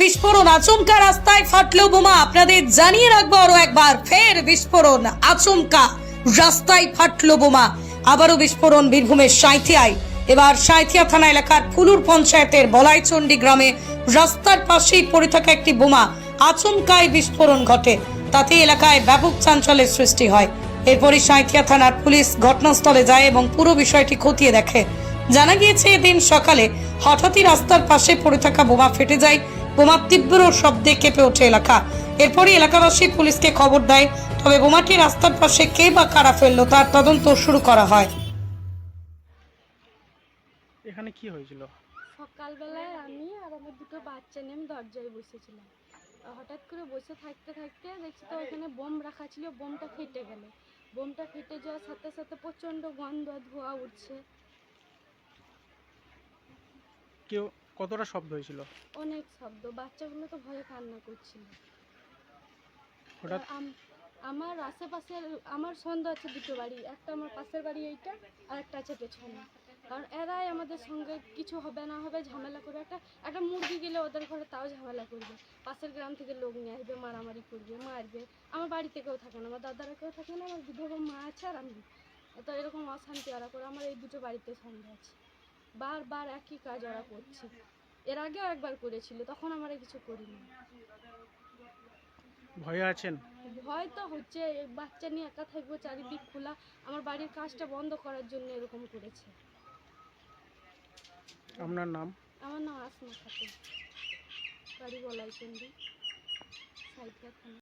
বিস্ফোরণ, আচমকা রাস্তায় ফাটলো বোমা। আপনাদের জানিয়ে রাখবো আরো একবার, ফের বিস্ফোরণ, আচমকা রাস্তায় ফাটলো বোমা। আবারও বিস্ফোরণ বীরভূমের সাঁইথিয়ায়। এবার সাঁইথিয়া থানা এলাকার ফুলুর পঞ্চায়েতের বলাইচন্ডী গ্রামে রাস্তার পাশেই পড়ে থাকা একটি বোমা আচমকায় বিস্ফোরণ ঘটে। তাতে এলাকায় ব্যাপক চাঞ্চল্যের সৃষ্টি হয়। এরপরই সাঁইথিয়া থানার পুলিশ ঘটনাস্থলে যায় এবং পুরো বিষয়টি খতিয়ে দেখে। জানা গিয়েছে এদিন সকালে হঠাৎই রাস্তার পাশে পড়ে থাকা বোমা ফেটে যায়। বোমার তীব্র শব্দে কেঁপে ওঠে এলাকা। এরপরই এলাকাবাসী পুলিশকে খবর দেয়। তবে বোমাটি রাস্তার পাশে কে বা কারা ফেললো তার তদন্ত শুরু করা হয়। এখানে কি হয়েছিল? সকালবেলায় আমি আর আমার দুটো বাচ্চা নিয়ে আমি দরজায় বসেছিলাম। হঠাৎ করে বসে থাকতে থাকতে দেখছি তো ওখানে বোম রাখা ছিল, বোমটা ফেটে গেল। বোমটা ফেটে যাওয়ার সাথে সাথে প্রচণ্ড গন্ধ, ধোঁয়া উঠছে। কেউ কতটা শব্দ হয়েছিল? অনেক শব্দ, বাচ্চাগুলো তো ভয়ে কান্না করছিল। হঠাৎ আমার আশেপাশের আমার সন্দেহ আছে দুটো বাড়ি, একটা আমার পাশের বাড়ি এইটা, আর একটা আছে পেছনে। কারণ এরাই আমাদের সঙ্গে কিছু হবে না হবে ঝামেলা করে, একটা মুরগি গেলে ওদের ঘরে তাও ঝামেলা করবে। পাশের গ্রাম থেকে লোক নিয়ে আসবে, মারামারি করবে, মারবে। আমার বাড়িতে কেউ থাকে না, আমার দাদারা কেউ থাকে না, আমার বিধবা মা আছে আর আমি। তো এরকম অশান্তি ওরা করে। আমার এই দুটো বাড়িতে সন্দেহ আছে। বারবার একই কাজ ওরা করছে। এর আগেও একবার করেছিল, তখন আমরা কিছু করিনি। ভয়ে আছেন? ভয় তো হচ্ছে, বাচ্চা নিয়ে একা থাকবো, চারিদিক খোলা। আমার বাড়ির কাজটা বন্ধ করার জন্য এরকম করেছে। আপনার নাম? আমার নাম আসমা খাতুন, বাড়ি বলাইচন্ডী, সাঁইথিয়া থানা।